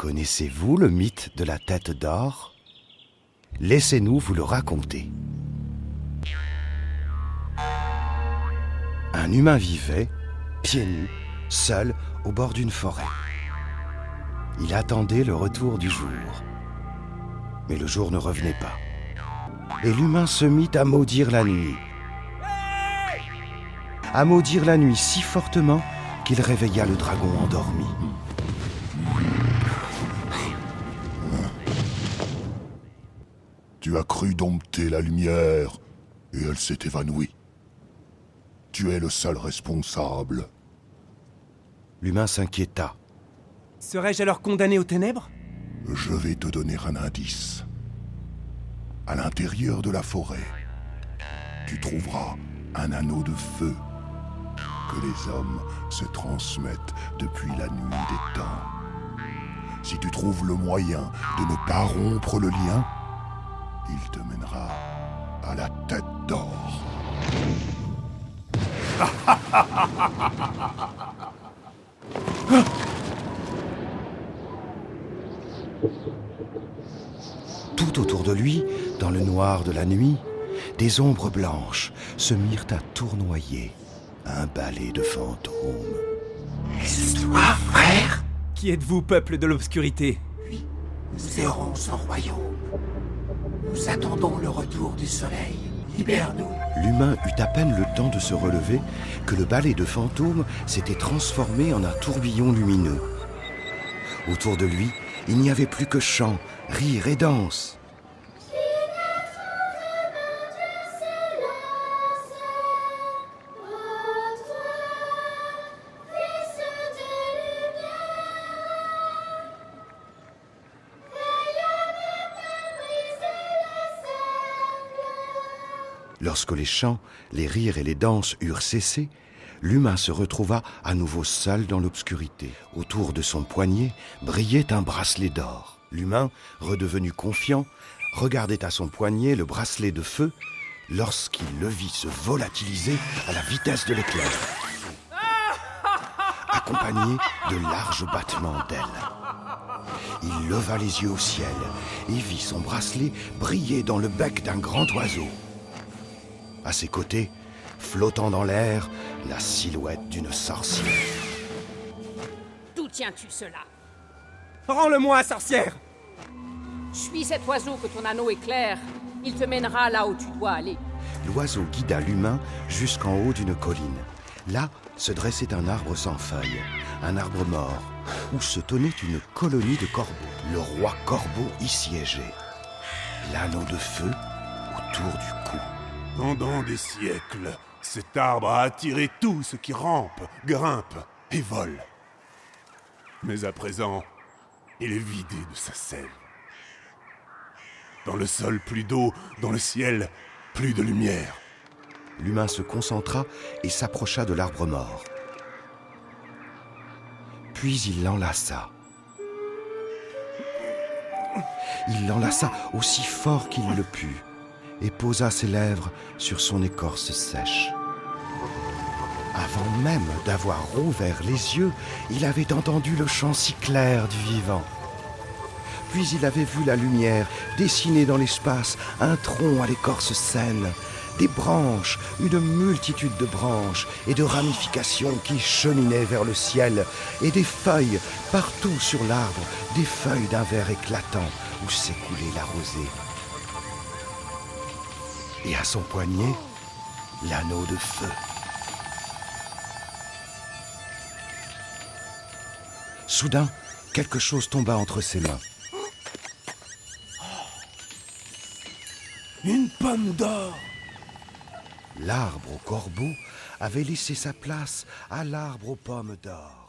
Connaissez-vous le mythe de la tête d'or? Laissez-nous vous le raconter. Un humain vivait, pieds nus, seul au bord d'une forêt. Il attendait le retour du jour. Mais le jour ne revenait pas. Et l'humain se mit à maudire la nuit. À maudire la nuit si fortement qu'il réveilla le dragon endormi. Tu as cru dompter la lumière, et elle s'est évanouie. Tu es le seul responsable. L'humain s'inquiéta. Serais-je alors condamné aux ténèbres? Je vais te donner un indice. À l'intérieur de la forêt, tu trouveras un anneau de feu que les hommes se transmettent depuis la nuit des temps. Si tu trouves le moyen de ne pas rompre le lien, il te mènera à la tête d'or. Tout autour de lui, dans le noir de la nuit, des ombres blanches se mirent à tournoyer. Un balai de fantômes. Est-ce toi, frère? Qui êtes-vous, peuple de l'obscurité? Oui, nous errons sans royaume. Nous attendons le retour du soleil. Libère-nous. L'humain eut à peine le temps de se relever que le balai de fantômes s'était transformé en un tourbillon lumineux. Autour de lui, il n'y avait plus que chants, rires et danses. Lorsque les chants, les rires et les danses eurent cessé, l'humain se retrouva à nouveau seul dans l'obscurité. Autour de son poignet brillait un bracelet d'or. L'humain, redevenu confiant, regardait à son poignet le bracelet de feu lorsqu'il le vit se volatiliser à la vitesse de l'éclair, accompagné de larges battements d'ailes. Il leva les yeux au ciel et vit son bracelet briller dans le bec d'un grand oiseau. À ses côtés, flottant dans l'air, la silhouette d'une sorcière. D'où tiens-tu cela? Rends-le-moi, sorcière! Suis cet oiseau que ton anneau éclaire. Il te mènera là où tu dois aller. L'oiseau guida l'humain jusqu'en haut d'une colline. Là se dressait un arbre sans feuilles, un arbre mort, où se tenait une colonie de corbeaux. Le roi corbeau y siégeait. L'anneau de feu autour du cou. Pendant des siècles, cet arbre a attiré tout ce qui rampe, grimpe et vole. Mais à présent, il est vidé de sa sève. Dans le sol, plus d'eau, dans le ciel, plus de lumière. L'humain se concentra et s'approcha de l'arbre mort. Puis il l'enlaça. Il l'enlaça aussi fort qu'il le put et posa ses lèvres sur son écorce sèche. Avant même d'avoir rouvert les yeux, il avait entendu le chant si clair du vivant. Puis il avait vu la lumière dessiner dans l'espace un tronc à l'écorce saine, des branches, une multitude de branches et de ramifications qui cheminaient vers le ciel, et des feuilles partout sur l'arbre, des feuilles d'un vert éclatant où s'écoulait la rosée. Et à son poignet, l'anneau de feu. Soudain, quelque chose tomba entre ses mains. Une pomme d'or! L'arbre au corbeau avait laissé sa place à l'arbre aux pommes d'or.